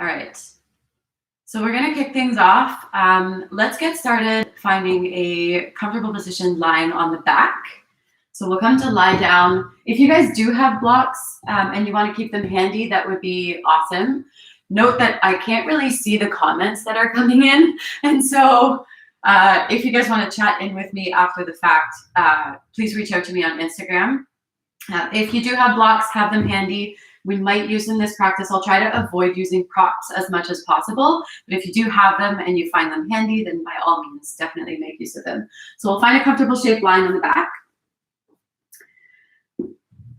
All right. So we're going to kick things off. Let's get started finding a comfortable position lying on the back. So we'll come to lie down. If you guys do have blocks and you want to keep them handy, that would be awesome. Note that I can't really see the comments that are coming in. And so if you guys want to chat in with me after the fact, please reach out to me on Instagram. If you do have blocks, have them handy. We might use in this practice. I'll try to avoid using props as much as possible. But if you do have them and you find them handy, then by all means, definitely make use of them. So we'll find a comfortable shape lying on the back.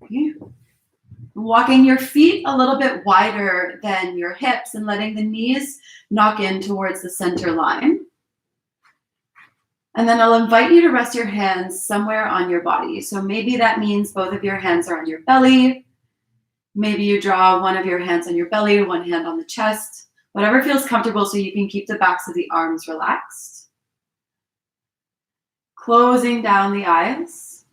Okay. Walking your feet a little bit wider than your hips and letting the knees knock in towards the center line. And then I'll invite you to rest your hands somewhere on your body. So maybe that means both of your hands are on your belly. Maybe you draw one of your hands on your belly, one hand on the chest, whatever feels comfortable so you can keep the backs of the arms relaxed. Closing down the eyes.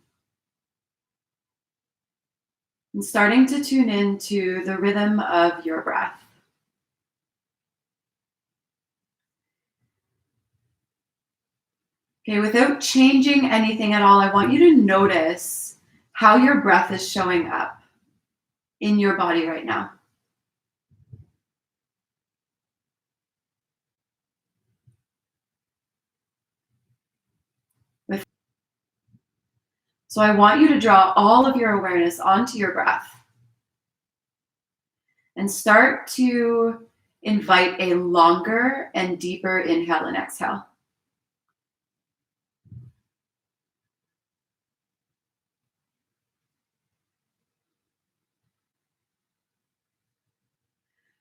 And starting to tune into the rhythm of your breath. Okay, without changing anything at all, I want you to notice how your breath is showing up in your body right now. So I want you to draw all of your awareness onto your breath and start to invite a longer and deeper inhale and exhale.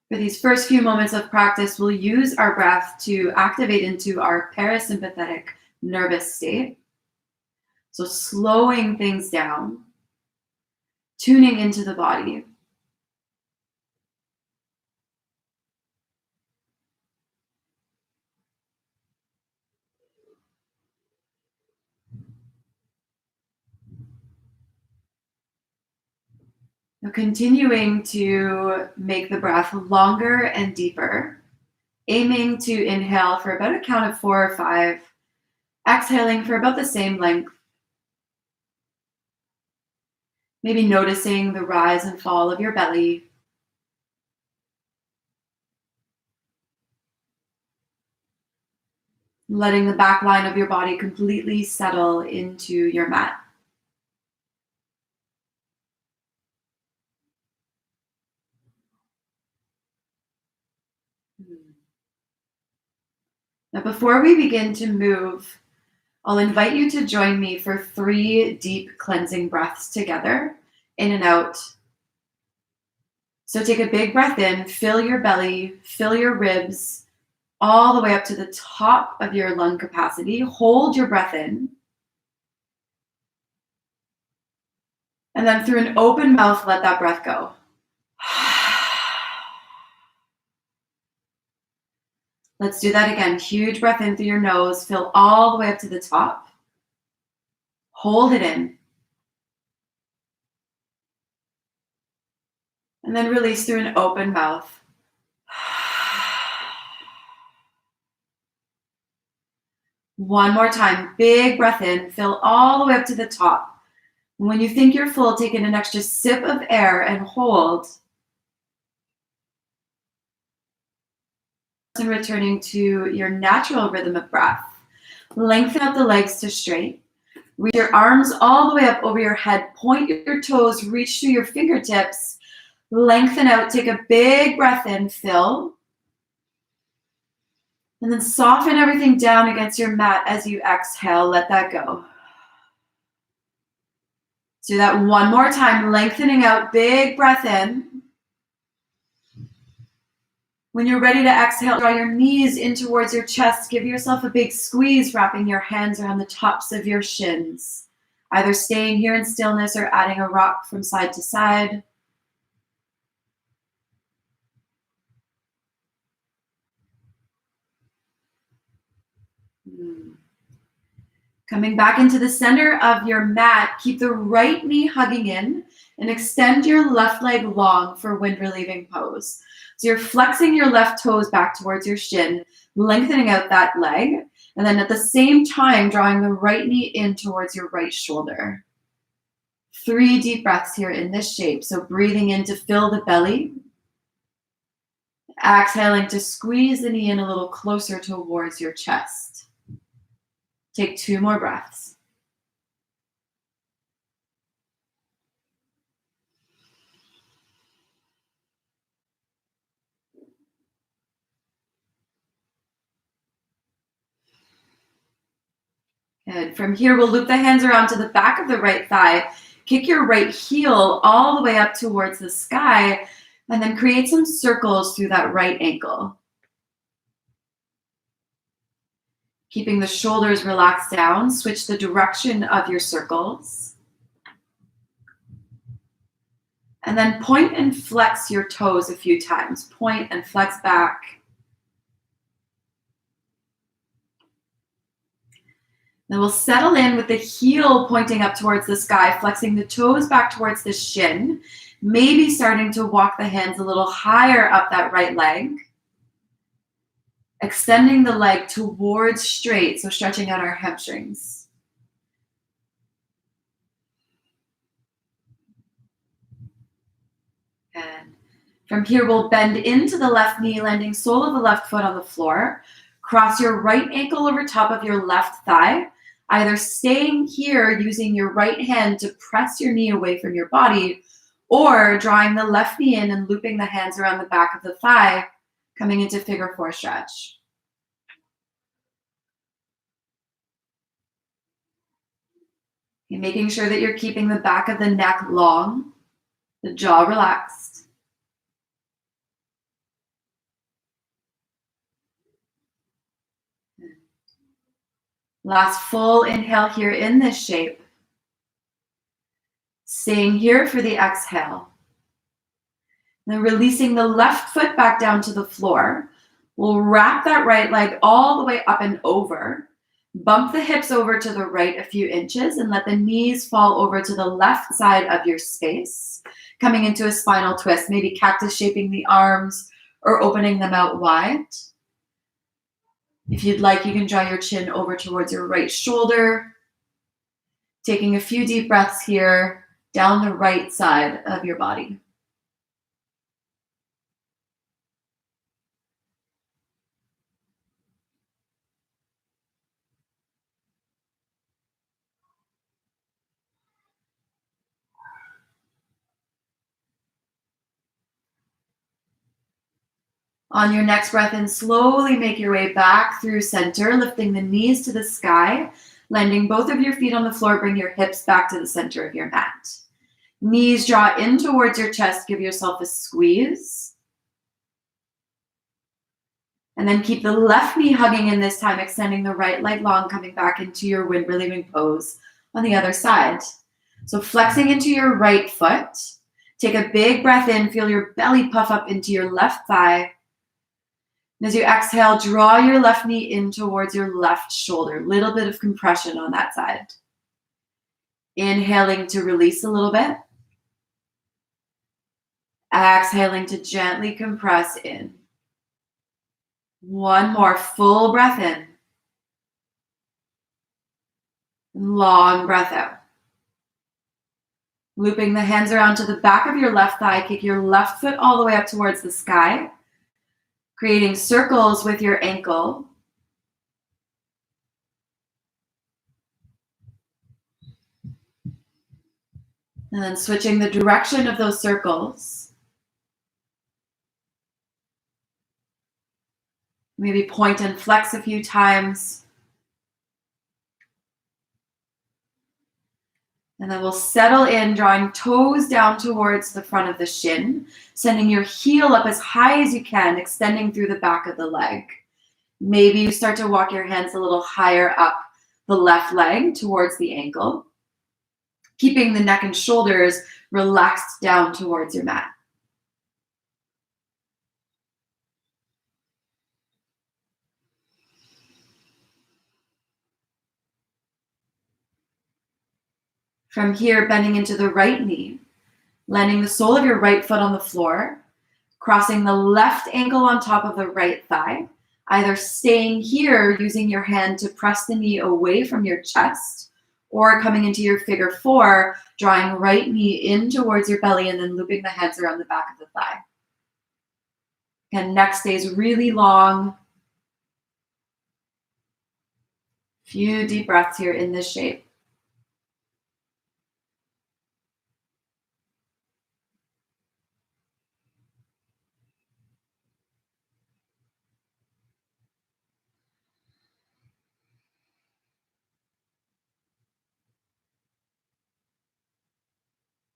For these first few moments of practice, we'll use our breath to activate into our parasympathetic nervous state. So slowing things down, tuning into the body. Now continuing to make the breath longer and deeper, aiming to inhale for about a count of 4 or 5, exhaling for about the same length. Maybe noticing the rise and fall of your belly. Letting the back line of your body completely settle into your mat. Now, before we begin to move, I'll invite you to join me for 3 deep cleansing breaths together, in and out. So take a big breath in, fill your belly, fill your ribs, all the way up to the top of your lung capacity. Hold your breath in. And then through an open mouth, let that breath go. Let's do that again. Huge breath in through your nose. Fill all the way up to the top. Hold it in. And then release through an open mouth. One more time. Big breath in. Fill all the way up to the top. When you think you're full, take in an extra sip of air and hold. And returning to your natural rhythm of breath. Lengthen out the legs to straight. Reach your arms all the way up over your head. Point your toes, reach through your fingertips. Lengthen out, take a big breath in, fill. And then soften everything down against your mat as you exhale, let that go. Do that one more time, lengthening out, big breath in. When you're ready to exhale, draw your knees in towards your chest. Give yourself a big squeeze, wrapping your hands around the tops of your shins. Either staying here in stillness or adding a rock from side to side. Coming back into the center of your mat, keep the right knee hugging in And extend your left leg long for wind relieving pose. So you're flexing your left toes back towards your shin, lengthening out that leg, and then at the same time, drawing the right knee in towards your right shoulder. 3 deep breaths here in this shape. So breathing in to fill the belly. Exhaling to squeeze the knee in a little closer towards your chest. Take 2 more breaths. Good. From here, we'll loop the hands around to the back of the right thigh. Kick your right heel all the way up towards the sky, and then create some circles through that right ankle. Keeping the shoulders relaxed down, switch the direction of your circles. And then point and flex your toes a few times. Point and flex back. Then we'll settle in with the heel pointing up towards the sky, flexing the toes back towards the shin, maybe starting to walk the hands a little higher up that right leg. Extending the leg towards straight, so stretching out our hamstrings. And from here, we'll bend into the left knee, landing sole of the left foot on the floor. Cross your right ankle over top of your left thigh, either staying here using your right hand to press your knee away from your body, or drawing the left knee in and looping the hands around the back of the thigh, coming into figure 4 stretch. And making sure that you're keeping the back of the neck long, the jaw relaxed. Last full inhale here in this shape. Staying here for the exhale. Then releasing the left foot back down to the floor. We'll wrap that right leg all the way up and over. Bump the hips over to the right a few inches and let the knees fall over to the left side of your space, coming into a spinal twist, maybe cactus shaping the arms or opening them out wide. If you'd like, you can draw your chin over towards your right shoulder, taking a few deep breaths here down the right side of your body. On your next breath in, slowly make your way back through center, lifting the knees to the sky, landing both of your feet on the floor, bring your hips back to the center of your mat. Knees draw in towards your chest, give yourself a squeeze. And then keep the left knee hugging in this time, extending the right leg long, coming back into your wind relieving pose on the other side. So flexing into your right foot. Take a big breath in, feel your belly puff up into your left thigh. And as you exhale, draw your left knee in towards your left shoulder. Little bit of compression on that side. Inhaling to release a little bit. Exhaling to gently compress in. One more full breath in. Long breath out. Looping the hands around to the back of your left thigh. Kick your left foot all the way up towards the sky. Creating circles with your ankle. And then switching the direction of those circles. Maybe point and flex a few times. And then we'll settle in, drawing toes down towards the front of the shin, sending your heel up as high as you can, extending through the back of the leg. Maybe you start to walk your hands a little higher up the left leg towards the ankle, keeping the neck and shoulders relaxed down towards your mat. From here, bending into the right knee, Landing the sole of your right foot on the floor, crossing the left ankle on top of the right thigh, either staying here using your hand to press the knee away from your chest, or coming into your figure four, drawing right knee in towards your belly and then looping the hands around the back of the thigh. Again, neck stays really long. Few deep breaths here in this shape.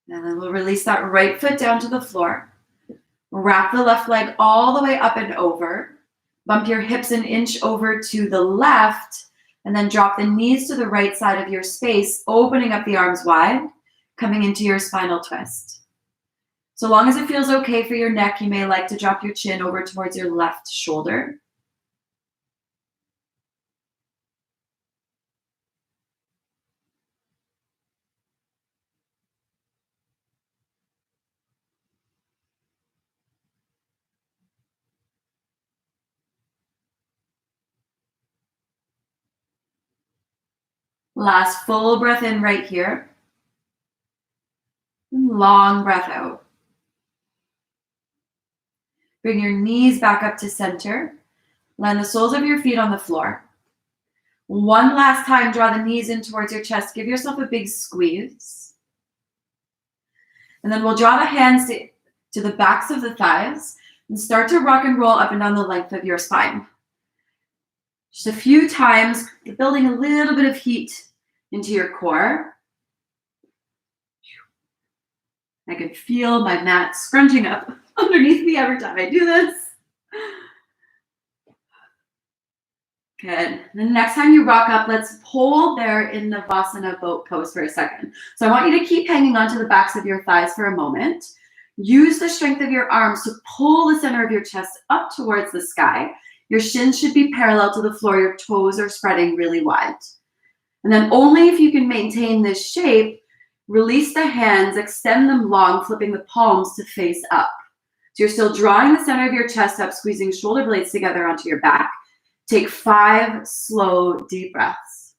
And then we'll release that right foot down to the floor. Wrap the left leg all the way up and over. Bump your hips an inch over to the left, and then drop the knees to the right side of your space, opening up the arms wide, coming into your spinal twist. So long as it feels okay for your neck, you may like to drop your chin over towards your left shoulder. Last full breath in right here. Long breath out. Bring your knees back up to center. Land the soles of your feet on the floor. One last time, draw the knees in towards your chest. Give yourself a big squeeze. And then we'll draw the hands to the backs of the thighs and start to rock and roll up and down the length of your spine. Just a few times, building a little bit of heat into your core. I can feel my mat scrunching up underneath me every time I do this. Good. The next time you rock up, let's hold there in Navasana boat pose for a second. So I want you to keep hanging onto the backs of your thighs for a moment. Use the strength of your arms to pull the center of your chest up towards the sky. Your shins should be parallel to the floor. Your toes are spreading really wide. And then only if you can maintain this shape, release the hands, extend them long, flipping the palms to face up. So you're still drawing the center of your chest up, squeezing shoulder blades together onto your back. Take 5 slow, deep breaths.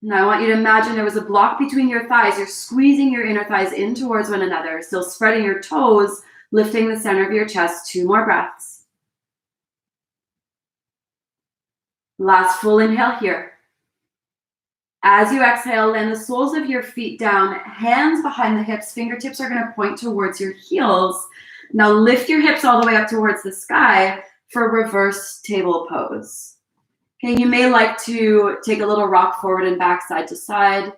Now I want you to imagine there was a block between your thighs. You're squeezing your inner thighs in towards one another, still spreading your toes, lifting the center of your chest. 2 more breaths. Last full inhale here. As you exhale, land the soles of your feet down, hands behind the hips, fingertips are going to point towards your heels. Now lift your hips all the way up towards the sky for reverse table pose. Okay, you may like to take a little rock forward and back, side to side.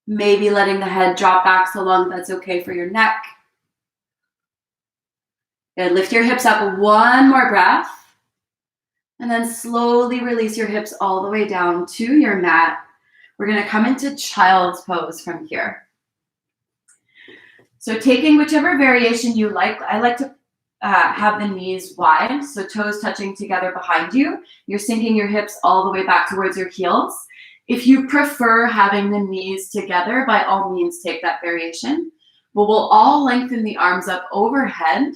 Maybe letting the head drop back so long that's okay for your neck. Good. Lift your hips up, 1 more breath. And then slowly release your hips all the way down to your mat. We're going to come into child's pose from here. So taking whichever variation you like, I like to have the knees wide, so toes touching together behind you. You're sinking your hips all the way back towards your heels. If you prefer having the knees together, by all means, take that variation. But we'll all lengthen the arms up overhead.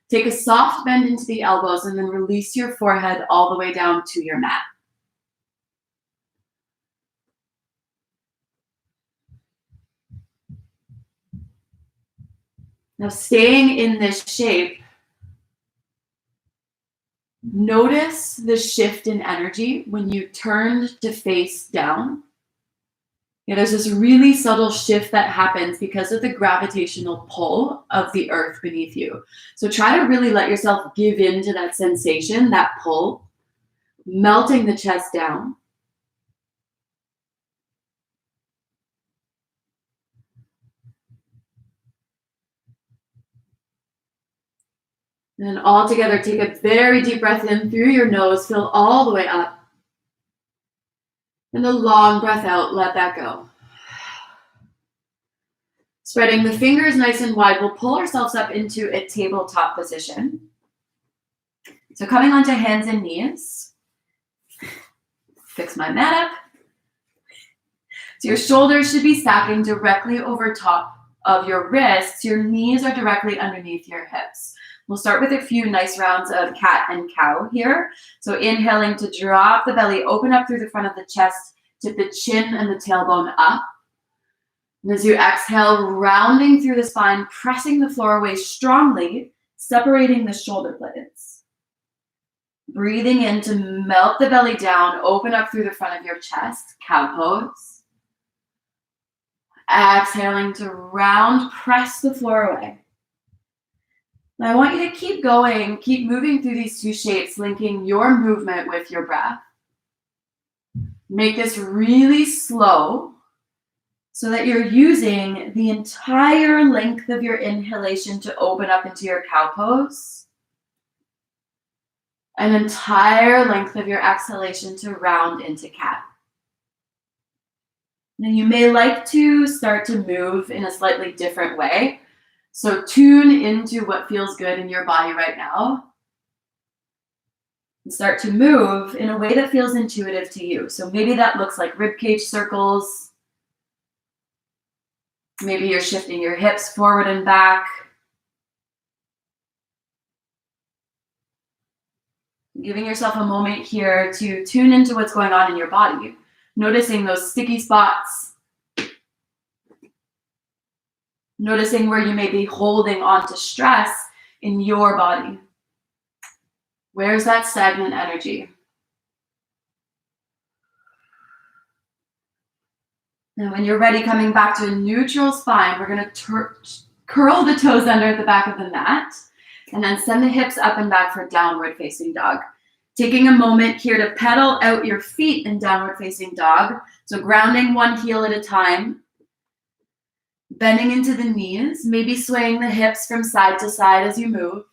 Take a soft bend into the elbows and then release your forehead all the way down to your mat. Now, staying in this shape, notice the shift in energy when you turned to face down. There's this really subtle shift that happens because of the gravitational pull of the earth beneath you. So try to really let yourself give in to that sensation, that pull, melting the chest down. And then all together, take a very deep breath in through your nose, fill all the way up. And a long breath out, let that go. Spreading the fingers nice and wide, we'll pull ourselves up into a tabletop position. So coming onto hands and knees. Fix my mat up. So your shoulders should be stacking directly over top of your wrists. Your knees are directly underneath your hips. We'll start with a few nice rounds of cat and cow here. So inhaling to drop the belly, open up through the front of the chest, tip the chin and the tailbone up. And as you exhale, rounding through the spine, pressing the floor away strongly, separating the shoulder blades. Breathing in to melt the belly down, open up through the front of your chest, cow pose. Exhaling to round, press the floor away. Now I want you to keep going, keep moving through these two shapes, linking your movement with your breath. Make this really slow so that you're using the entire length of your inhalation to open up into your cow pose. An entire length of your exhalation to round into cat. Now you may like to start to move in a slightly different way. So tune into what feels good in your body right now. And start to move in a way that feels intuitive to you. So maybe that looks like ribcage circles. Maybe you're shifting your hips forward and back. Giving yourself a moment here to tune into what's going on in your body. Noticing those sticky spots. Noticing where you may be holding on to stress in your body. Where's that stagnant energy? And when you're ready, coming back to a neutral spine, we're going to curl the toes under at the back of the mat. And then send the hips up and back for downward facing dog. Taking a moment here to pedal out your feet in downward facing dog. So grounding one heel at a time. Bending into the knees, maybe swaying the hips from side to side as you move.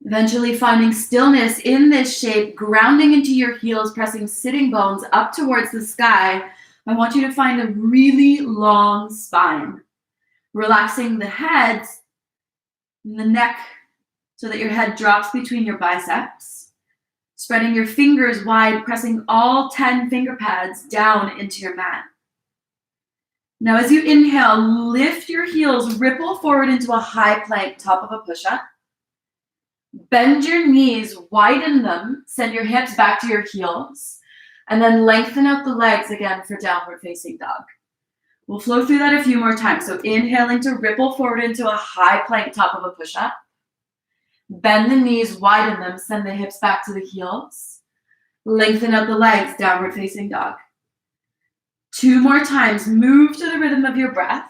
Eventually finding stillness in this shape, grounding into your heels, pressing sitting bones up towards the sky. I want you to find a really long spine. Relaxing the head and the neck so that your head drops between your biceps. Spreading your fingers wide, pressing all 10 finger pads down into your mat. Now as you inhale, lift your heels, ripple forward into a high plank, top of a push-up. Bend your knees, widen them, send your hips back to your heels. And then lengthen out the legs again for downward facing dog. We'll flow through that a few more times. So inhaling to ripple forward into a high plank, top of a push-up. Bend the knees, widen them, send the hips back to the heels. Lengthen out the legs, downward facing dog. 2 more times, move to the rhythm of your breath.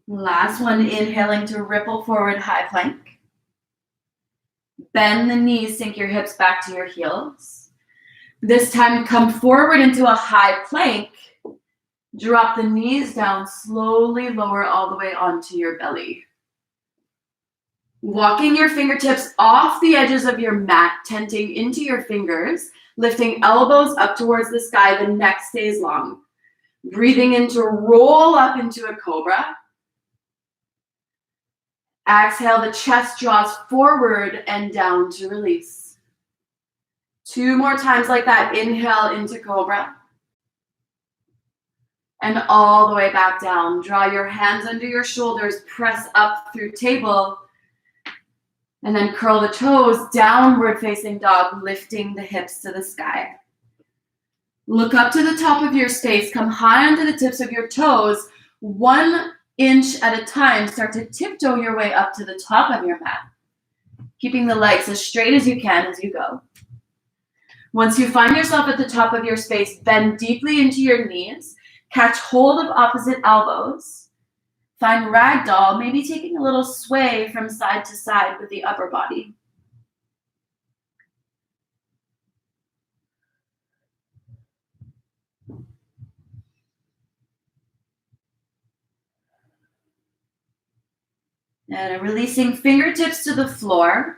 Last one, inhaling to ripple forward, high plank. Bend the knees, sink your hips back to your heels. This time, come forward into a high plank. Drop the knees down, slowly lower all the way onto your belly. Walking your fingertips off the edges of your mat, tenting into your fingers, lifting elbows up towards the sky, the neck stays long. Breathing in to roll up into a cobra. Exhale, the chest draws forward and down to release. 2 more times like that. Inhale into cobra. And all the way back down. Draw your hands under your shoulders, press up through table. And then curl the toes, downward facing dog, lifting the hips to the sky. Look up to the top of your space, come high onto the tips of your toes. 1 inch at a time, start to tiptoe your way up to the top of your mat. Keeping the legs as straight as you can as you go. Once you find yourself at the top of your space, bend deeply into your knees. Catch hold of opposite elbows. Find ragdoll, maybe taking a little sway from side to side with the upper body. And releasing fingertips to the floor.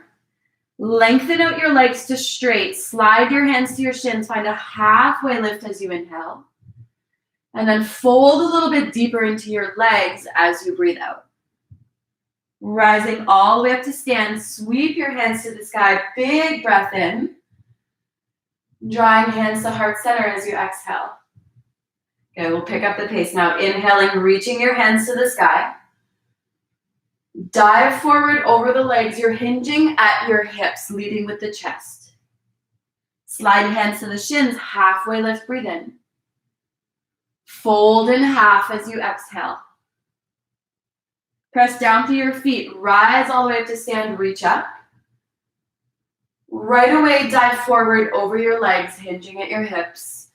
Lengthen out your legs to straight. Slide your hands to your shins. Find a halfway lift as you inhale. And then fold a little bit deeper into your legs as you breathe out. Rising all the way up to stand, sweep your hands to the sky, big breath in. Drawing hands to heart center as you exhale. Okay, we'll pick up the pace now. Inhaling, reaching your hands to the sky. Dive forward over the legs. You're hinging at your hips, leading with the chest. Slide hands to the shins, halfway lift, breathe in. Fold in half as you exhale. Press down through your feet, rise all the way up to stand, reach up. Right away, dive forward over your legs, hinging at your hips.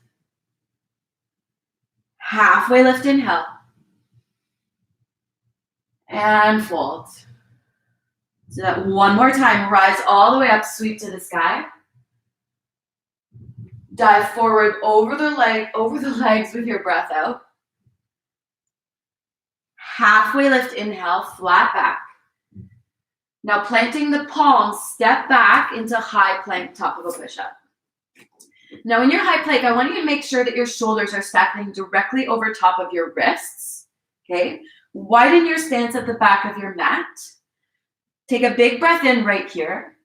Halfway lift, inhale. And fold. So that one more time, rise all the way up, sweep to the sky. Dive forward over the legs with your breath out. Halfway lift, inhale, flat back. Now planting the palms, step back into high plank, top of a push-up. Now in your high plank, I want you to make sure that your shoulders are stacking directly over top of your wrists, okay? Widen your stance at the back of your mat. Take a big breath in right here,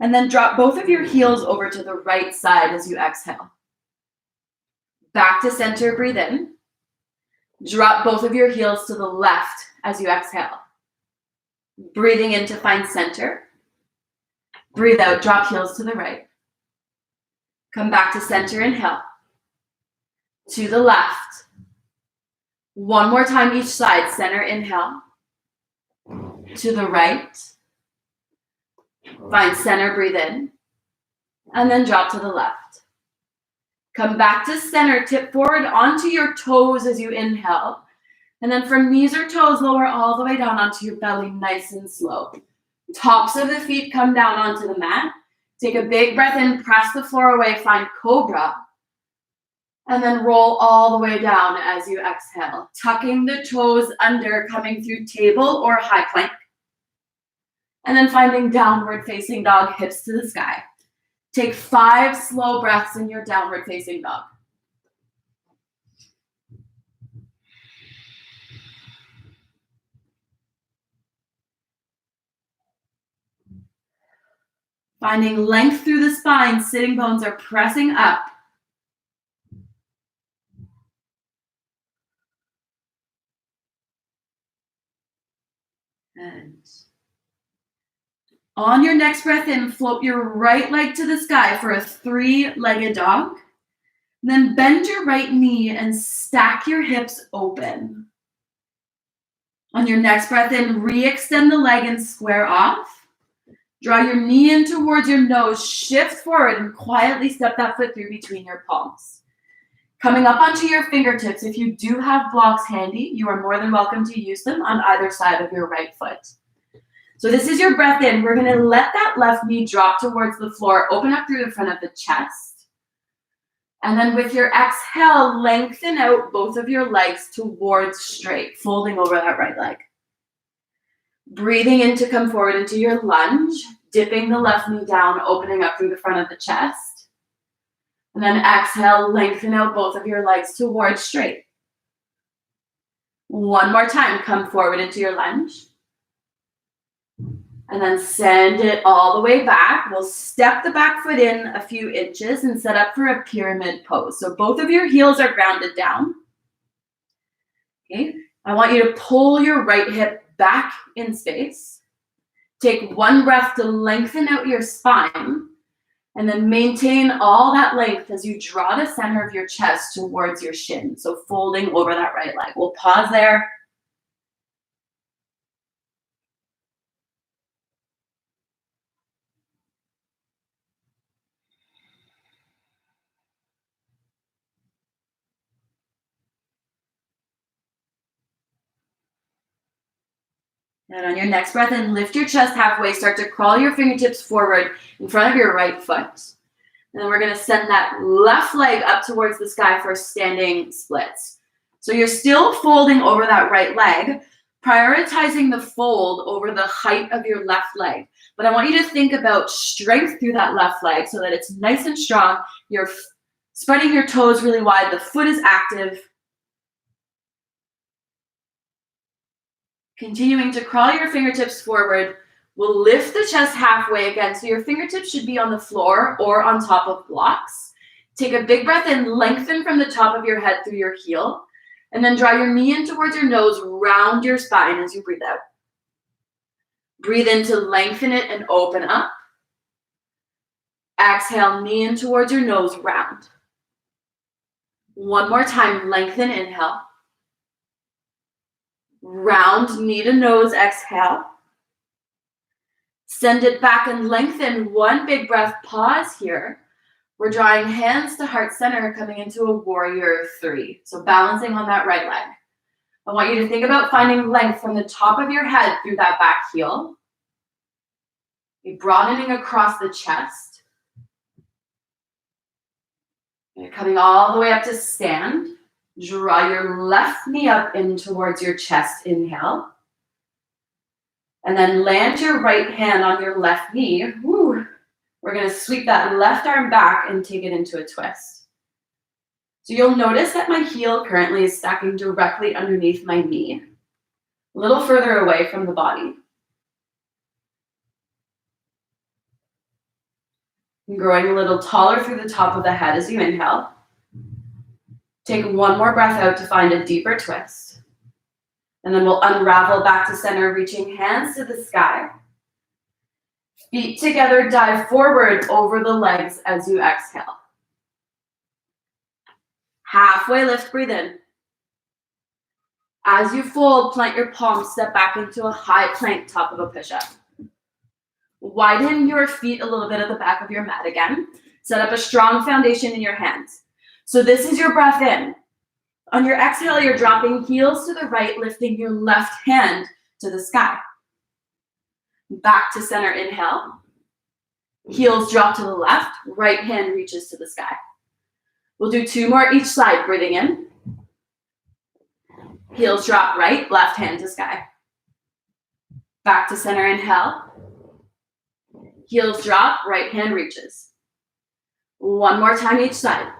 and then drop both of your heels over to the right side as you exhale. Back to center, breathe in. Drop both of your heels to the left as you exhale. Breathing in to find center. Breathe out, drop heels to the right. Come back to center, inhale. To the left. One more time each side, center, inhale. To the right. Find center, breathe in. And then drop to the left. Come back to center, tip forward onto your toes as you inhale. And then from knees or toes, lower all the way down onto your belly, nice and slow. Tops of the feet come down onto the mat. Take a big breath in, press the floor away, find cobra. And then roll all the way down as you exhale. Tucking the toes under, coming through table or high plank. And then finding downward facing dog, hips to the sky. Take 5 slow breaths in your downward facing dog. Finding length through the spine, sitting bones are pressing up. And on your next breath in, float your right leg to the sky for a 3-legged dog. Then bend your right knee and stack your hips open. On your next breath in, re-extend the leg and square off. Draw your knee in towards your nose, shift forward and quietly step that foot through between your palms. Coming up onto your fingertips, if you do have blocks handy, you are more than welcome to use them on either side of your right foot. So this is your breath in. We're gonna let that left knee drop towards the floor, open up through the front of the chest. And then with your exhale, lengthen out both of your legs towards straight, folding over that right leg. Breathing in to come forward into your lunge, dipping the left knee down, opening up through the front of the chest. And then exhale, lengthen out both of your legs towards straight. One more time, come forward into your lunge. And then send it all the way back. We'll step the back foot in a few inches and set up for a pyramid pose. So both of your heels are grounded down. Okay, I want you to pull your right hip back in space. Take one breath to lengthen out your spine. And then maintain all that length as you draw the center of your chest towards your shin. So folding over that right leg. We'll pause there. And on your next breath in, lift your chest halfway. Start to crawl your fingertips forward in front of your right foot. And then we're going to send that left leg up towards the sky for standing splits. So you're still folding over that right leg, prioritizing the fold over the height of your left leg. But I want you to think about strength through that left leg so that it's nice and strong. You're spreading your toes really wide. The foot is active. Continuing to crawl your fingertips forward, we'll lift the chest halfway again, so your fingertips should be on the floor or on top of blocks. Take a big breath in, lengthen from the top of your head through your heel, and then draw your knee in towards your nose, round your spine as you breathe out. Breathe in to lengthen it and open up. Exhale, knee in towards your nose, round. One more time, lengthen, inhale. Round, knee to nose, exhale. Send it back and lengthen. One big breath, pause here. We're drawing hands to heart center, coming into a warrior 3. So balancing on that right leg. I want you to think about finding length from the top of your head through that back heel. You're broadening across the chest. You're coming all the way up to stand. Draw your left knee up in towards your chest, inhale. And then land your right hand on your left knee. Woo. We're gonna sweep that left arm back and take it into a twist. So you'll notice that my heel currently is stacking directly underneath my knee, a little further away from the body. And growing a little taller through the top of the head as you inhale. Take one more breath out to find a deeper twist. And then we'll unravel back to center, reaching hands to the sky. Feet together, dive forward over the legs as you exhale. Halfway lift, breathe in. As you fold, plant your palms, step back into a high plank, top of a push-up. Widen your feet a little bit at the back of your mat again. Set up a strong foundation in your hands. So this is your breath in. On your exhale, you're dropping heels to the right, lifting your left hand to the sky. Back to center, inhale. Heels drop to the left, right hand reaches to the sky. We'll do 2 more each side, breathing in. Heels drop right, left hand to sky. Back to center, inhale. Heels drop, right hand reaches. One more time each side.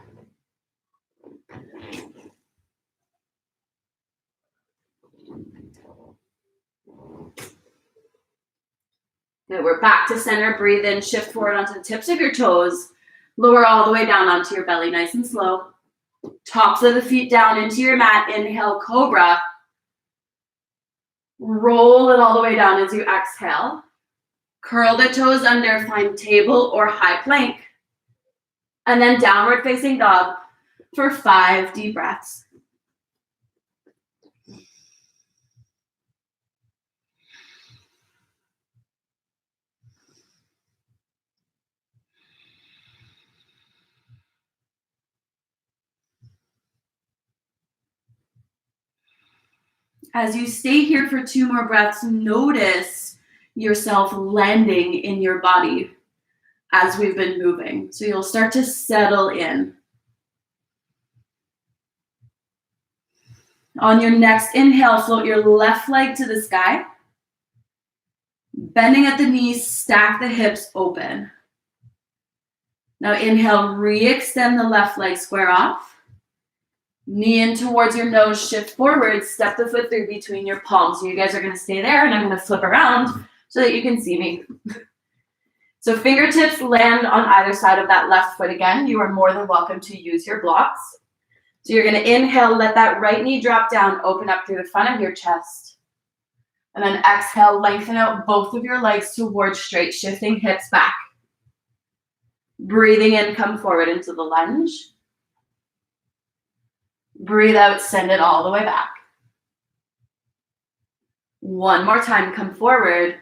Good, we're back to center, breathe in, shift forward onto the tips of your toes. Lower all the way down onto your belly, nice and slow. Tops of the feet down into your mat, inhale, cobra. Roll it all the way down as you exhale. Curl the toes under, find table or high plank. And then downward facing dog for 5 deep breaths. As you stay here for 2 more breaths, notice yourself landing in your body as we've been moving. So you'll start to settle in. On your next inhale, float your left leg to the sky. Bending at the knees, stack the hips open. Now inhale, re-extend the left leg, square off. Knee in towards your nose, shift forward, step the foot through between your palms. So you guys are gonna stay there and I'm gonna flip around so that you can see me. So fingertips land on either side of that left foot again. You are more than welcome to use your blocks. So you're gonna inhale, let that right knee drop down, open up through the front of your chest. And then exhale, lengthen out both of your legs towards straight, shifting hips back. Breathing in, come forward into the lunge. Breathe out, send it all the way back. One more time, come forward.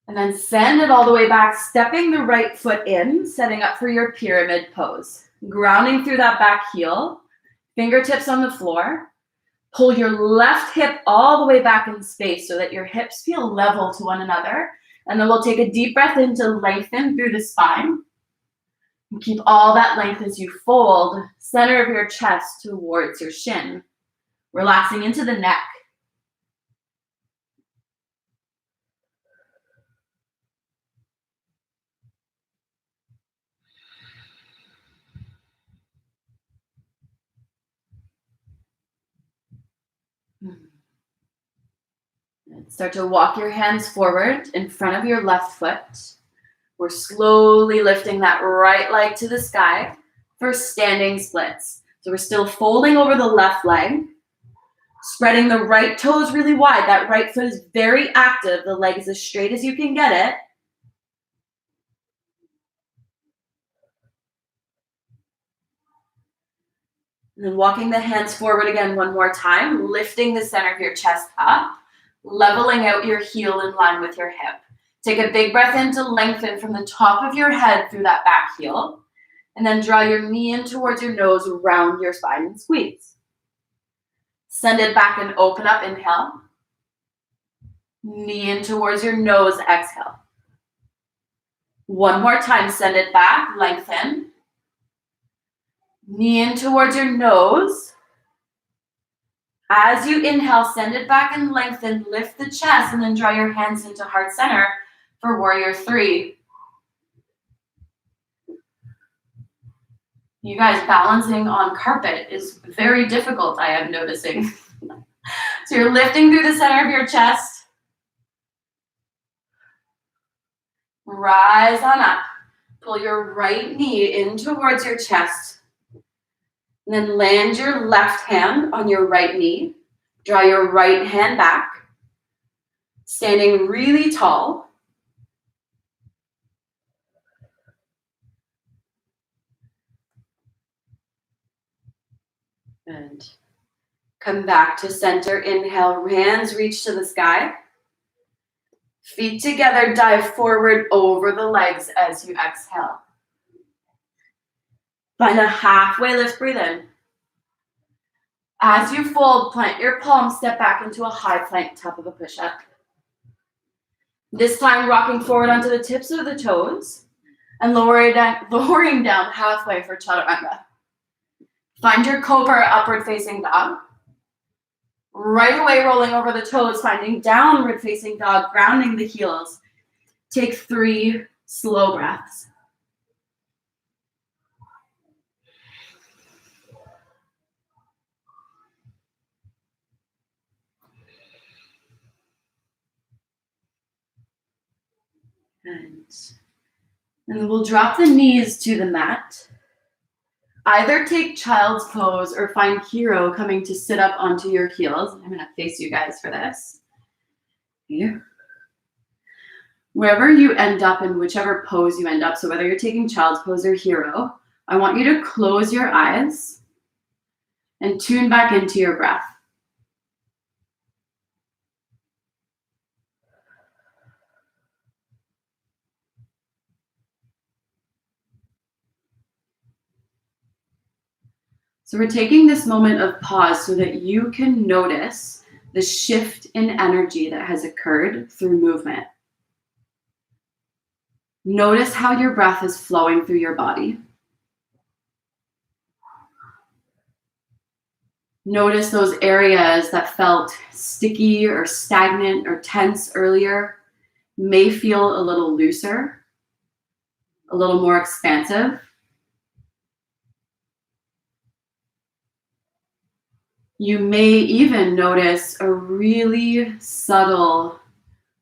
And then send it all the way back, stepping the right foot in, setting up for your pyramid pose. Grounding through that back heel, fingertips on the floor. Pull your left hip all the way back in space so that your hips feel level to one another. And then we'll take a deep breath in to lengthen through the spine. And keep all that length as you fold, center of your chest towards your shin. Relaxing into the neck. Start to walk your hands forward in front of your left foot. We're slowly lifting that right leg to the sky for standing splits. So we're still folding over the left leg, spreading the right toes really wide. That right foot is very active. The leg is as straight as you can get it. And then walking the hands forward again one more time, lifting the center of your chest up, leveling out your heel in line with your hip. Take a big breath in to lengthen from the top of your head through that back heel. And then draw your knee in towards your nose, round your spine and squeeze. Send it back and open up, inhale. Knee in towards your nose, exhale. One more time, send it back, lengthen. Knee in towards your nose. As you inhale, send it back and lengthen, lift the chest, and then draw your hands into heart center for warrior three. You guys, balancing on carpet is very difficult, I am noticing. So you're lifting through the center of your chest. Rise on up. Pull your right knee in towards your chest. And then land your left hand on your right knee. Draw your right hand back. Standing really tall. And come back to center. Inhale, hands reach to the sky. Feet together, dive forward over the legs as you exhale. Find a halfway lift, breathe in. As you fold, plant your palms, step back into a high plank, top of a push-up. This time, rocking forward onto the tips of the toes and lowering down halfway for chaturanga. Find your cobra, upward facing dog. Right away, rolling over the toes, finding downward facing dog, grounding the heels. Take 3 slow breaths. And we'll drop the knees to the mat. Either take child's pose or find hero, coming to sit up onto your heels. I'm going to face you guys for this. Here. Wherever you end up in whichever pose you end up, so whether you're taking child's pose or hero, I want you to close your eyes and tune back into your breath. So we're taking this moment of pause so that you can notice the shift in energy that has occurred through movement. Notice how your breath is flowing through your body. Notice those areas that felt sticky or stagnant or tense earlier may feel a little looser, a little more expansive. You may even notice a really subtle,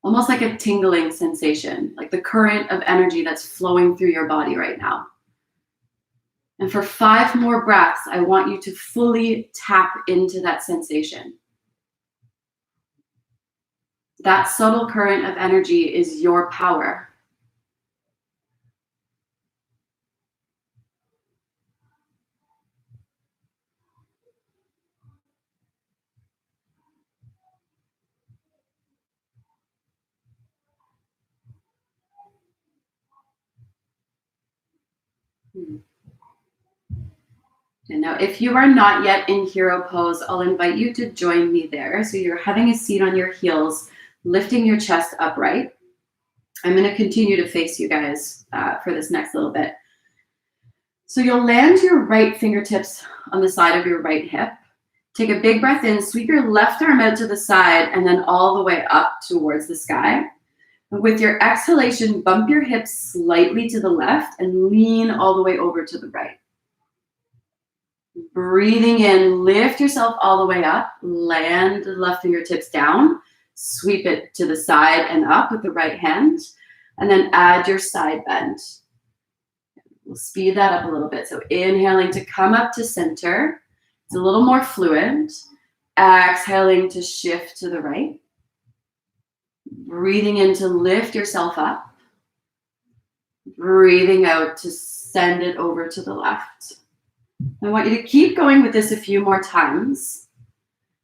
almost like a tingling sensation, like the current of energy that's flowing through your body right now. And for 5 more breaths, I want you to fully tap into that sensation. That subtle current of energy is your power. And now, if you are not yet in hero pose, I'll invite you to join me there. So you're having a seat on your heels, lifting your chest upright. I'm going to continue to face you guys for this next little bit. So you'll land your right fingertips on the side of your right hip. Take a big breath in, sweep your left arm out to the side, and then all the way up towards the sky. With your exhalation, bump your hips slightly to the left and lean all the way over to the right. Breathing in, lift yourself all the way up, land the left fingertips down, Sweep it to the side and up with the right hand, and then add your side bend. We'll speed that up a little bit. So inhaling to come up to center. It's a little more fluid. Exhaling to shift to the right. Breathing in to lift yourself up. Breathing out to send it over to the left. I want you to keep going with this a few more times.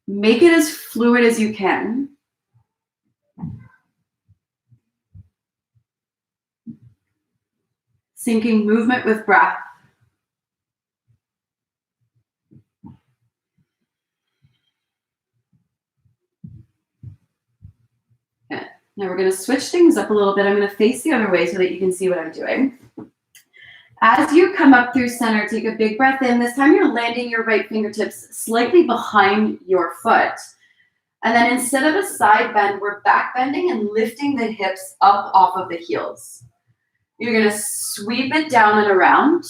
Make it as fluid as you can. Syncing movement with breath. Okay. Now we're going to switch things up a little bit. I'm going to face the other way so that you can see what I'm doing. As you come up through center, take a big breath in. This time you're landing your right fingertips slightly behind your foot. And then instead of a side bend, we're back bending and lifting the hips up off of the heels. You're going to sweep it down and around.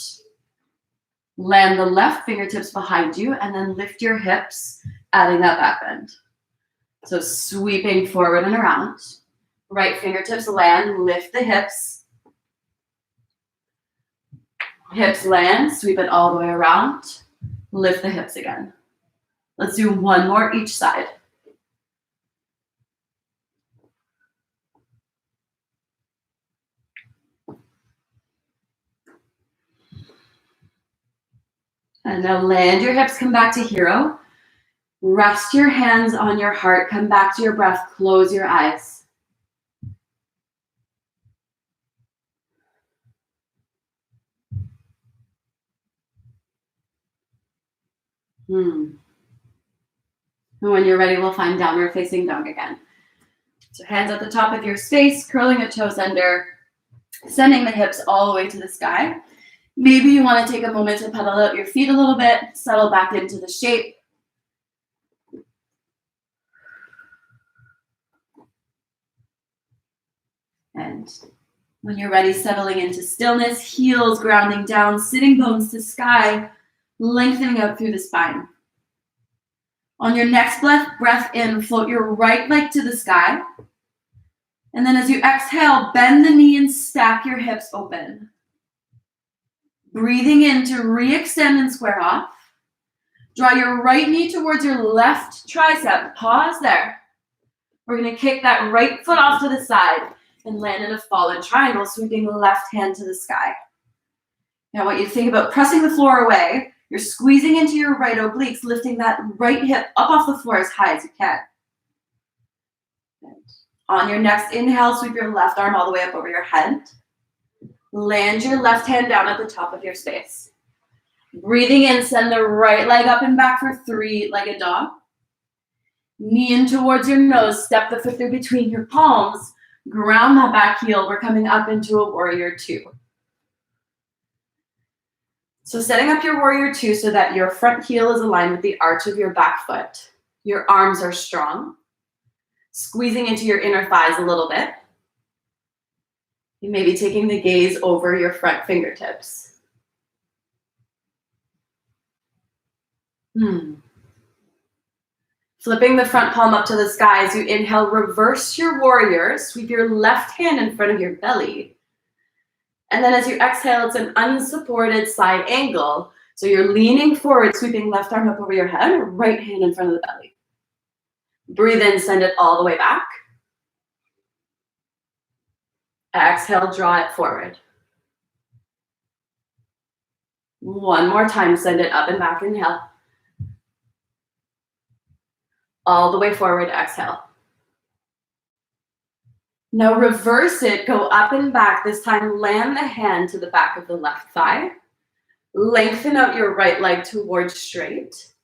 Land the left fingertips behind you and then lift your hips, adding that back bend. So sweeping forward and around. Right fingertips land, lift the hips. Hips land, sweep it all the way around. Lift the hips again. Let's do one more each side. And now land your hips, come back to hero. Rest your hands on your heart, come back to your breath, close your eyes. And when you're ready, we'll find downward facing dog again. So hands at the top of your space, curling the toes under, sending the hips all the way to the sky. Maybe you want to take a moment to pedal out your feet a little bit, settle back into the shape. And when you're ready, settling into stillness, heels grounding down, sitting bones to sky, lengthening out through the spine. On your next breath in, float your right leg to the sky. And then as you exhale, bend the knee and stack your hips open. Breathing in to re-extend and square off. Draw your right knee towards your left tricep. Pause there. We're going to kick that right foot off to the side and land in a fallen triangle, sweeping the left hand to the sky. Now I want you to think about pressing the floor away. You're squeezing into your right obliques, lifting that right hip up off the floor as high as you can. On your next inhale, sweep your left arm all the way up over your head. Land your left hand down at the top of your space. Breathing in, send the right leg up and back for three-legged dog. Knee in towards your nose, step the foot through between your palms, ground that back heel. We're coming up into a warrior two. So setting up your warrior two so that your front heel is aligned with the arch of your back foot. Your arms are strong. Squeezing into your inner thighs a little bit. You may be taking the gaze over your front fingertips. Flipping the front palm up to the sky as you inhale, reverse your warrior. Sweep your left hand in front of your belly. And then as you exhale, it's an unsupported side angle. So you're leaning forward, sweeping left arm up over your head, right hand in front of the belly. Breathe in, send it all the way back. Exhale, draw it forward. One more time, send it up and back, inhale. All the way forward, exhale. Now reverse it, go up and back. This time, land the hand to the back of the left thigh. Lengthen out your right leg towards straight.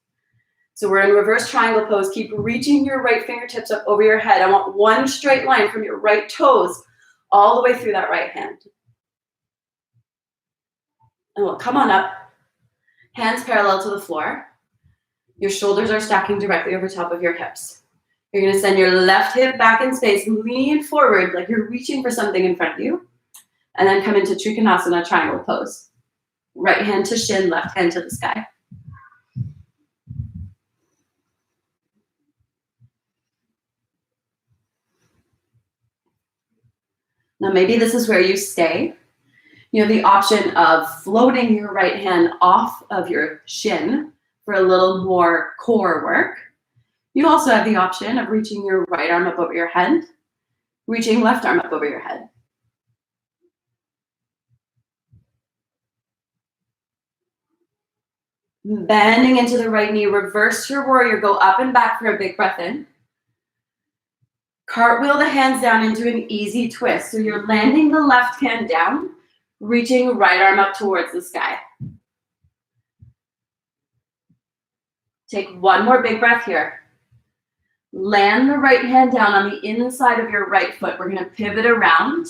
So we're in reverse triangle pose. Keep reaching your right fingertips up over your head. I want one straight line from your right toes all the way through that right hand. And we'll come on up. Hands parallel to the floor. Your shoulders are stacking directly over top of your hips. You're going to send your left hip back in space, lean forward like you're reaching for something in front of you, and then come into Trikonasana triangle pose. Right hand to shin, left hand to the sky. Now maybe this is where you stay. You have the option of floating your right hand off of your shin for a little more core work. You also have the option of reaching your right arm up over your head, reaching left arm up over your head. Bending into the right knee, reverse your warrior, go up and back for a big breath in. Cartwheel the hands down into an easy twist. So you're landing the left hand down, reaching right arm up towards the sky. Take one more big breath here. Land the right hand down on the inside of your right foot. We're going to pivot around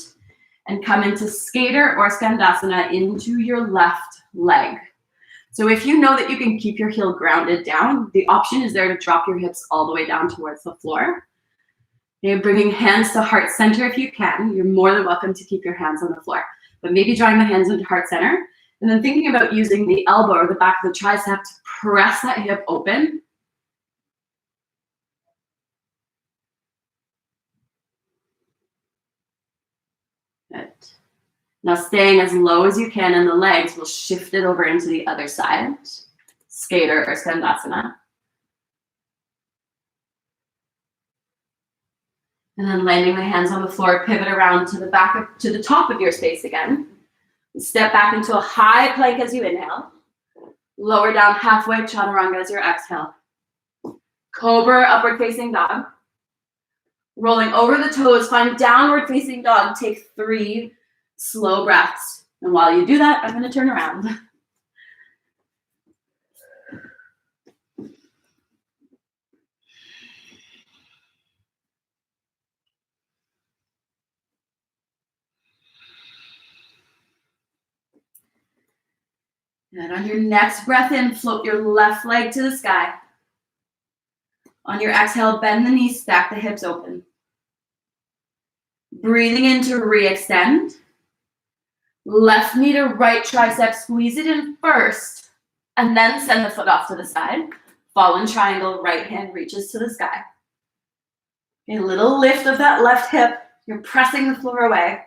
and come into skater or skandasana into your left leg. So if you know that you can keep your heel grounded down, the option is there to drop your hips all the way down towards the floor. You're bringing hands to heart center if you can. You're more than welcome to keep your hands on the floor, but maybe drawing the hands into heart center and then thinking about using the elbow or the back of the tricep to press that hip open. Good. Now staying as low as you can in the legs, we'll shift it over into the other side. Skater or skandasana. And then landing the hands on the floor, pivot around to the top of your space again. Step back into a high plank as you inhale. Lower down halfway, chaturanga as your exhale. Cobra, upward facing dog. Rolling over the toes, find downward facing dog. Take 3 slow breaths. And while you do that, I'm going to turn around. And on your next breath in, float your left leg to the sky. On your exhale, bend the knees, stack the hips open. Breathing in to re-extend. Left knee to right tricep, squeeze it in first, and then send the foot off to the side. Fallen triangle, right hand reaches to the sky. A little lift of that left hip. You're pressing the floor away.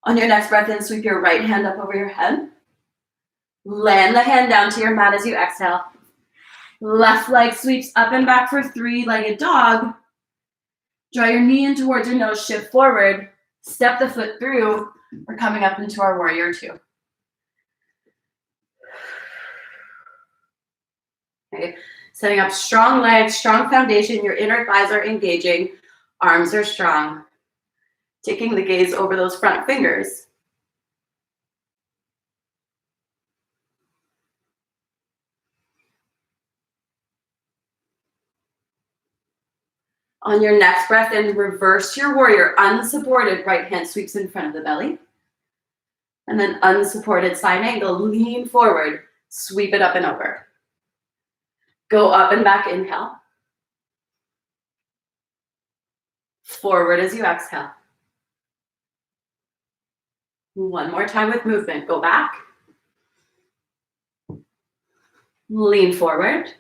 On your next breath in, sweep your right hand up over your head. Land the hand down to your mat as you exhale. Left leg sweeps up and back for 3-legged dog. Draw your knee in towards your nose, shift forward. Step the foot through. We're coming up into our warrior 2. Okay, setting up strong legs, strong foundation. Your inner thighs are engaging. Arms are strong. Taking the gaze over those front fingers. On your next breath in, reverse your warrior. Unsupported right hand sweeps in front of the belly. And then unsupported side angle, lean forward, sweep it up and over. Go up and back, inhale. Forward as you exhale. One more time with movement. Go back. Lean forward.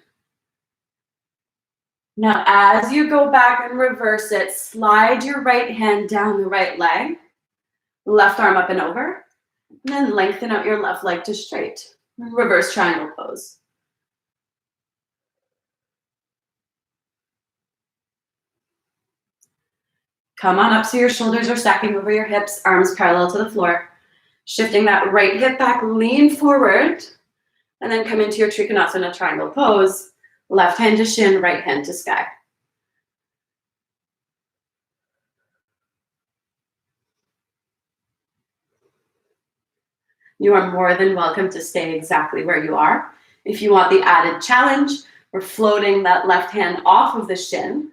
Now, as you go back and reverse it, slide your right hand down the right leg. Left arm up and over. And then lengthen out your left leg to straight. Reverse triangle pose. Come on up so your shoulders are stacking over your hips, arms parallel to the floor. Shifting that right hip back, lean forward, and then come into your Trikonasana triangle pose. Left hand to shin, right hand to sky. You are more than welcome to stay exactly where you are. If you want the added challenge, we're floating that left hand off of the shin,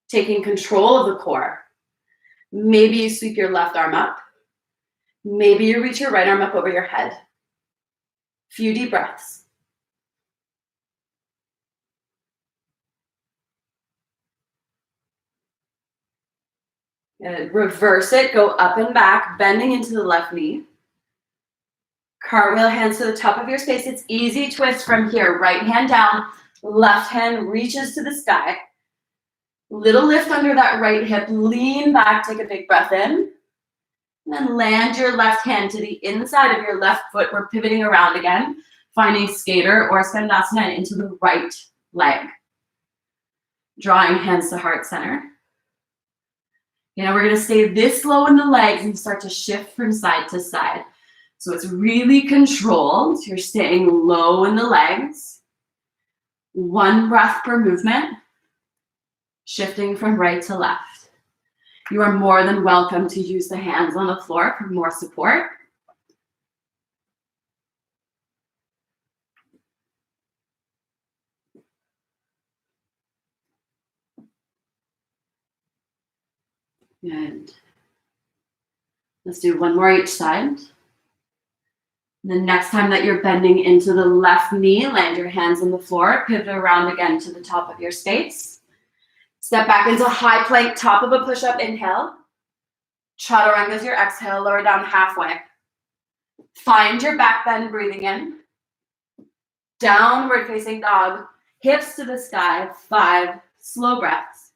taking control of the core. Maybe you sweep your left arm up. Maybe you reach your right arm up over your head. Few deep breaths. Reverse it, go up and back, bending into the left knee. Cartwheel hands to the top of your space. It's easy twist from here. Right hand down, left hand reaches to the sky. Little lift under that right hip. Lean back, take a big breath in. And then land your left hand to the inside of your left foot. We're pivoting around again, finding skater or skandasana into the right leg. Drawing hands to heart center. You know, we're gonna stay this low in the legs and start to shift from side to side. So it's really controlled. You're staying low in the legs. 1 breath per movement, shifting from right to left. You are more than welcome to use the hands on the floor for more support. Good. Let's do 1 more each side. The next time that you're bending into the left knee, land your hands on the floor, pivot around again to the top of your space. Step back into high plank, top of a push-up, inhale. Chaturanga is your exhale, lower down halfway. Find your back bend, breathing in. Downward facing dog, hips to the sky, 5 slow breaths.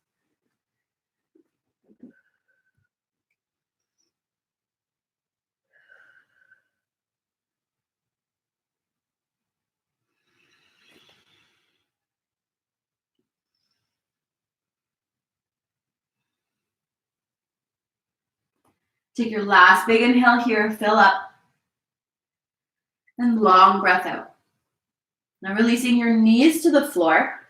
Take your last big inhale here, fill up. And long breath out. Now releasing your knees to the floor.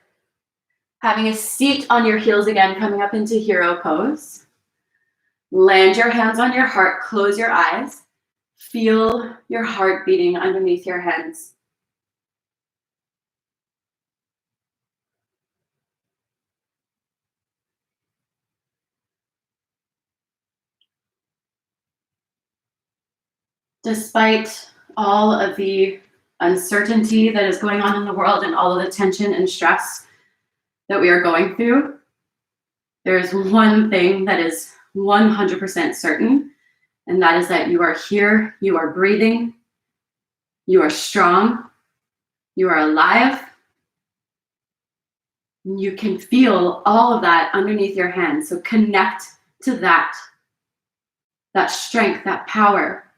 Having a seat on your heels again, coming up into hero pose. Land your hands on your heart, close your eyes. Feel your heart beating underneath your hands. Despite all of the uncertainty that is going on in the world and all of the tension and stress that we are going through, there's one thing that is 100% certain, and that is that you are here, you are breathing, you are strong, you are alive. You can feel all of that underneath your hands. So connect to that strength, that power.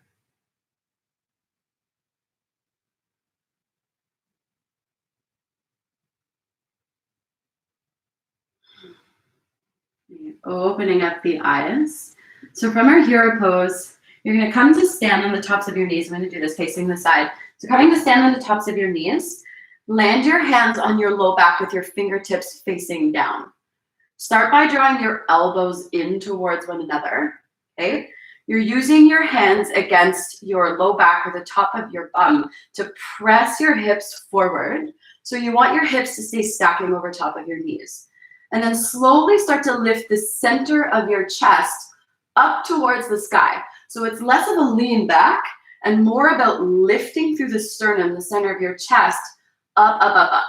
Opening up the eyes. So from our hero pose, you're going to come to stand on the tops of your knees. I'm going to do this facing the side. So coming to stand on the tops of your knees, land your hands on your low back with your fingertips facing down. Start by drawing your elbows in towards one another, okay? You're using your hands against your low back or the top of your bum to press your hips forward. So you want your hips to stay stacking over top of your knees. And then slowly start to lift the center of your chest up towards the sky. So it's less of a lean back and more about lifting through the sternum, the center of your chest, up, up, up, up.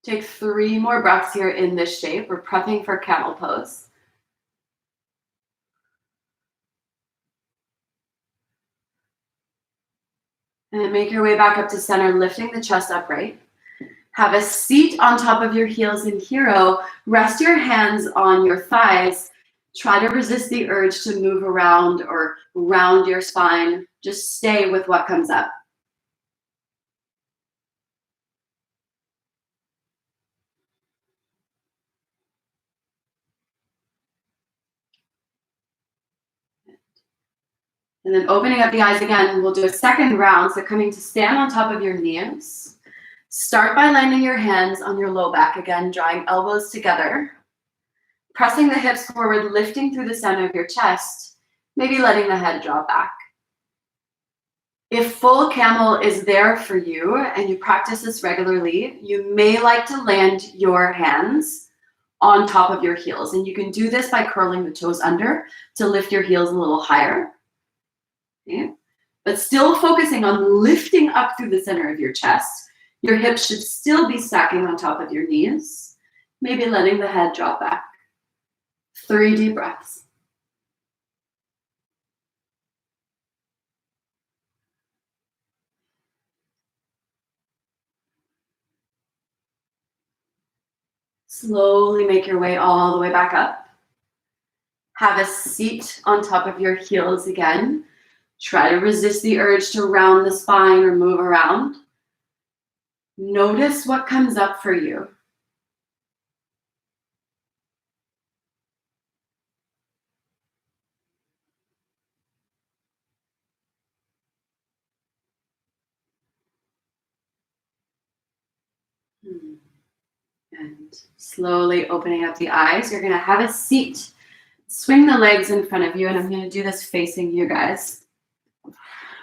Take 3 more breaths here in this shape. We're prepping for camel pose. And then make your way back up to center, lifting the chest upright. Have a seat on top of your heels in hero. Rest your hands on your thighs. Try to resist the urge to move around or round your spine. Just stay with what comes up. And then opening up the eyes again, we'll do a second round. So coming to stand on top of your knees. Start by landing your hands on your low back again, drawing elbows together. Pressing the hips forward, lifting through the center of your chest, maybe letting the head drop back. If full camel is there for you and you practice this regularly, you may like to land your hands on top of your heels. And you can do this by curling the toes under to lift your heels a little higher. Okay? But still focusing on lifting up through the center of your chest. Your hips should still be stacking on top of your knees, maybe letting the head drop back. 3 deep breaths. Slowly make your way all the way back up. Have a seat on top of your heels again. Try to resist the urge to round the spine or move around. Notice what comes up for you. And slowly opening up the eyes. You're going to have a seat. Swing the legs in front of you, and I'm going to do this facing you guys.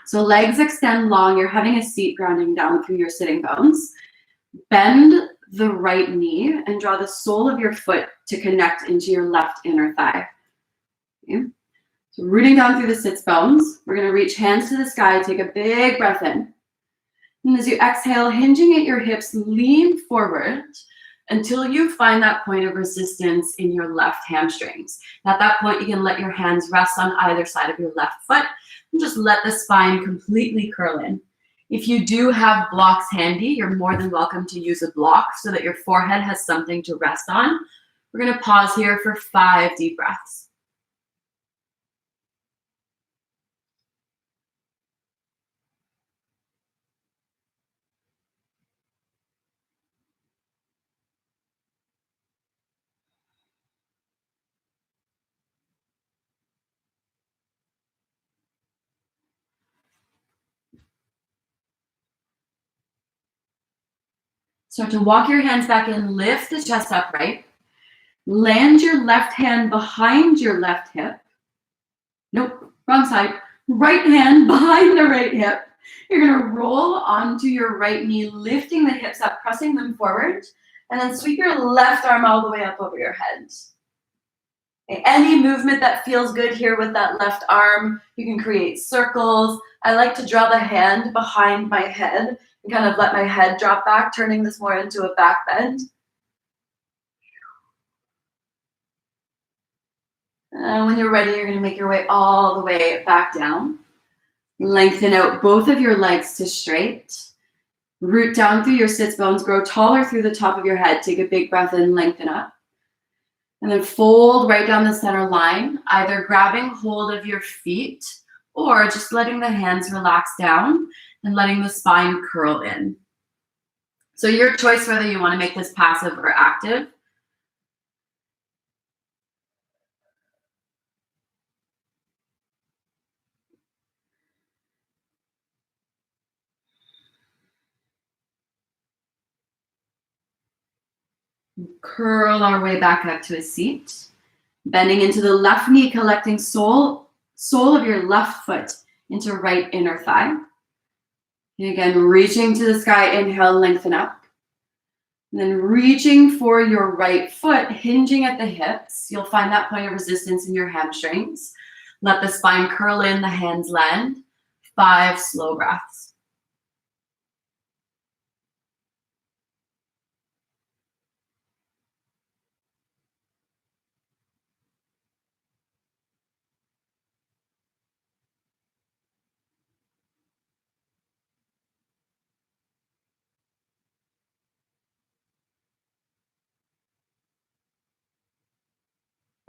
So legs extend long. You're having a seat grounding down through your sitting bones. Bend the right knee and draw the sole of your foot to connect into your left inner thigh. Okay. So rooting down through the sits bones. We're going to reach hands to the sky. Take a big breath in. And as you exhale, hinging at your hips, lean forward until you find that point of resistance in your left hamstrings. At that point, you can let your hands rest on either side of your left foot and just let the spine completely curl in. If you do have blocks handy, you're more than welcome to use a block so that your forehead has something to rest on. We're going to pause here for 5 deep breaths. Start to walk your hands back in, lift the chest upright. Land your left hand behind your left hip. Nope, wrong side. Right hand behind the right hip. You're going to roll onto your right knee, lifting the hips up, pressing them forward, and then sweep your left arm all the way up over your head. Okay, any movement that feels good here with that left arm, you can create circles. I like to draw the hand behind my head and kind of let my head drop back, turning this more into a back bend. When you're ready, you're going to make your way all the way back down. Lengthen out both of your legs to straight. Root down through your sits bones. Grow taller through the top of your head. Take a big breath in, lengthen up. And then fold right down the center line, either grabbing hold of your feet or just letting the hands relax down and letting the spine curl in. So your choice whether you want to make this passive or active. Curl our way back up to a seat. Bending into the left knee, collecting sole of your left foot into right inner thigh. And again, reaching to the sky, inhale, lengthen up. And then reaching for your right foot, hinging at the hips. You'll find that point of resistance in your hamstrings. Let the spine curl in, the hands land. 5 slow breaths.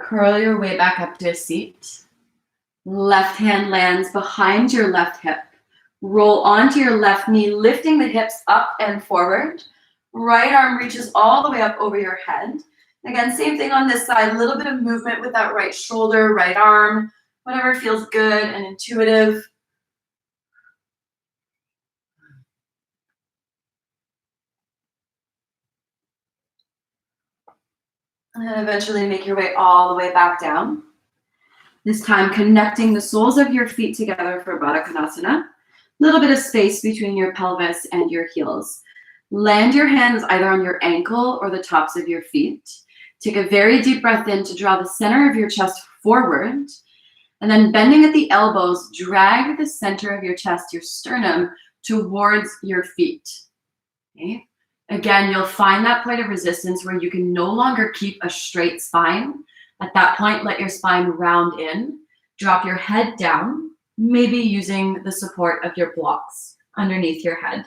Curl your way back up to a seat. Left hand lands behind your left hip. Roll onto your left knee, lifting the hips up and forward. Right arm reaches all the way up over your head. Again, same thing on this side, a little bit of movement with that right shoulder, right arm, whatever feels good and intuitive. And then eventually make your way all the way back down. This time connecting the soles of your feet together for Baddha Konasana. A little bit of space between your pelvis and your heels. Land your hands either on your ankle or the tops of your feet. Take a very deep breath in to draw the center of your chest forward. And then bending at the elbows, drag the center of your chest, your sternum, towards your feet. Okay? Again, you'll find that point of resistance where you can no longer keep a straight spine. At that point, let your spine round in. Drop your head down, maybe using the support of your blocks underneath your head.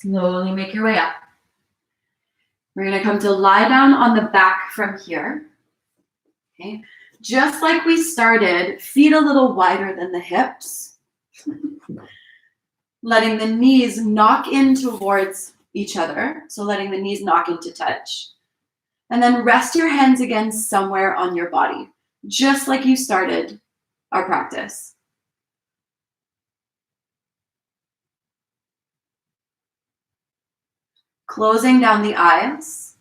Slowly make your way up. We're going to come to lie down on the back from here. Okay. Just like we started, feet a little wider than the hips. Letting the knees knock in towards each other. So letting the knees knock into touch. And then rest your hands again somewhere on your body, just like you started our practice. Closing down the eyes.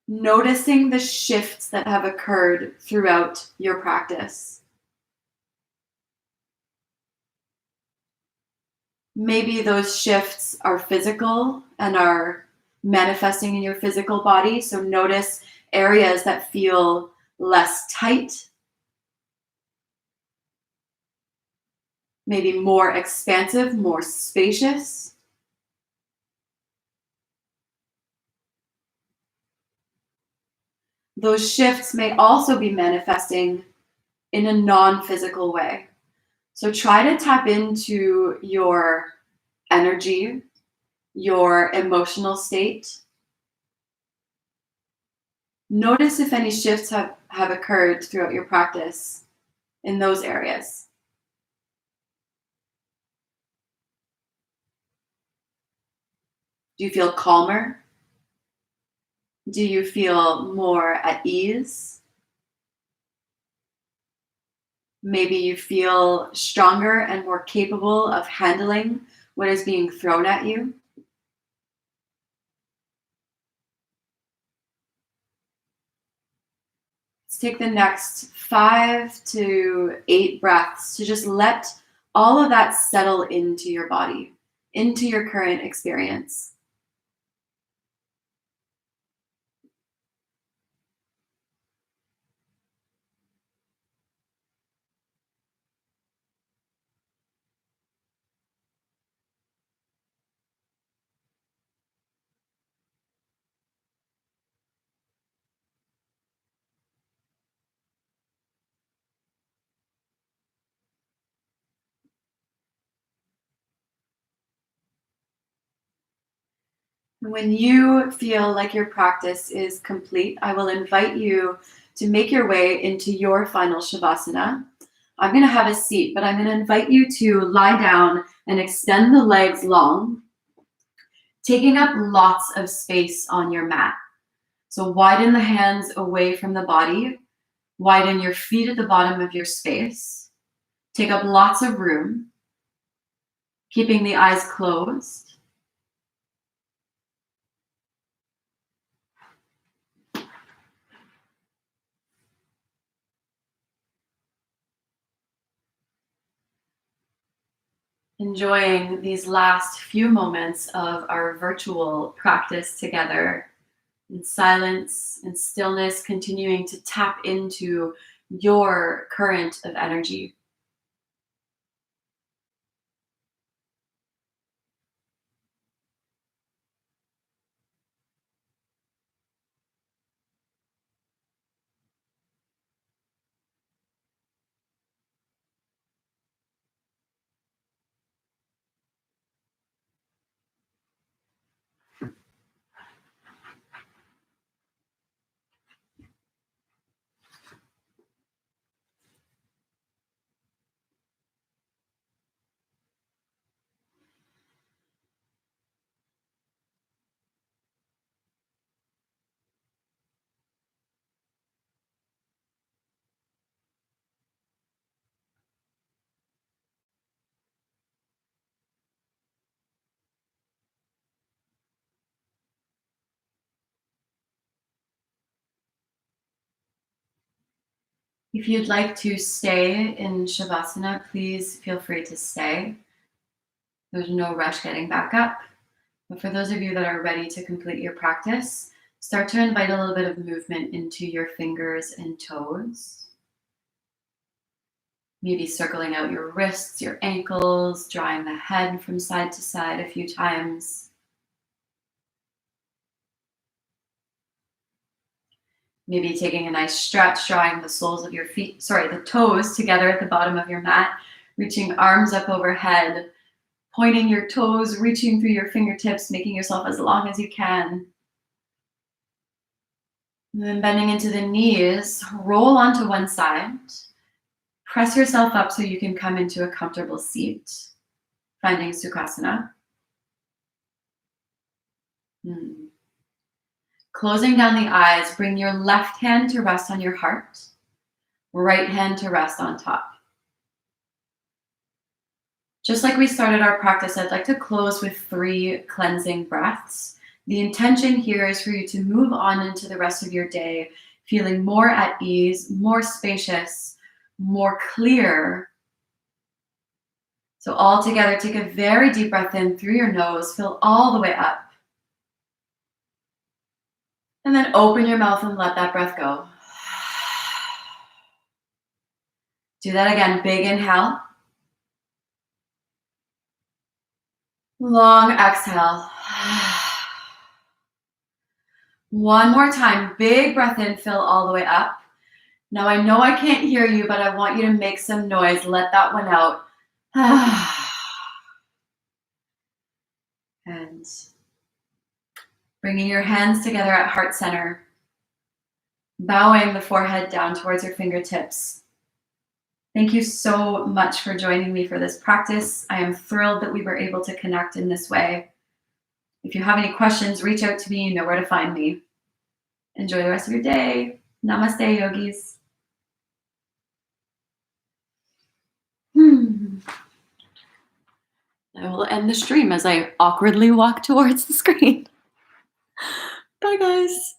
Noticing the shifts that have occurred throughout your practice. Maybe those shifts are physical and are manifesting in your physical body. So notice areas that feel less tight, maybe more expansive, more spacious. Those shifts may also be manifesting in a non-physical way. So try to tap into your energy, your emotional state. Notice if any shifts have occurred throughout your practice in those areas. Do you feel calmer? Do you feel more at ease? Maybe you feel stronger and more capable of handling what is being thrown at you. Let's take the next 5 to 8 breaths to just let all of that settle into your body, into your current experience. When you feel like your practice is complete, I will invite you to make your way into your final Shavasana. I'm going to have a seat, but I'm going to invite you to lie down and extend the legs long, taking up lots of space on your mat. So widen the hands away from the body, widen your feet at the bottom of your space, take up lots of room, keeping the eyes closed. Enjoying these last few moments of our virtual practice together in silence and stillness, continuing to tap into your current of energy. If you'd like to stay in Shavasana, please feel free to stay. There's no rush getting back up. But for those of you that are ready to complete your practice, start to invite a little bit of movement into your fingers and toes. Maybe circling out your wrists, your ankles, drawing the head from side to side a few times. Maybe taking a nice stretch, drawing the soles of your feet, the toes together at the bottom of your mat, Reaching arms up overhead, pointing your toes, reaching through your fingertips, making yourself as long as you can. And then bending into the knees, roll onto one side. Press yourself up so you can come into a comfortable seat, finding Sukhasana. Closing down the eyes, bring your left hand to rest on your heart, right hand to rest on top. Just like we started our practice, I'd like to close with 3 cleansing breaths. The intention here is for you to move on into the rest of your day, feeling more at ease, more spacious, more clear. So all together, take a very deep breath in through your nose, fill all the way up. And then open your mouth and let that breath go. Do that again, big inhale. Long exhale. One more time, big breath in, fill all the way up. Now I know I can't hear you, but I want you to make some noise. Let that one out. And bringing your hands together at heart center, bowing the forehead down towards your fingertips. Thank you so much for joining me for this practice. I am thrilled that we were able to connect in this way. If you have any questions, reach out to me. You know where to find me. Enjoy the rest of your day. Namaste, yogis. I will end the stream as I awkwardly walk towards the screen. Bye, guys.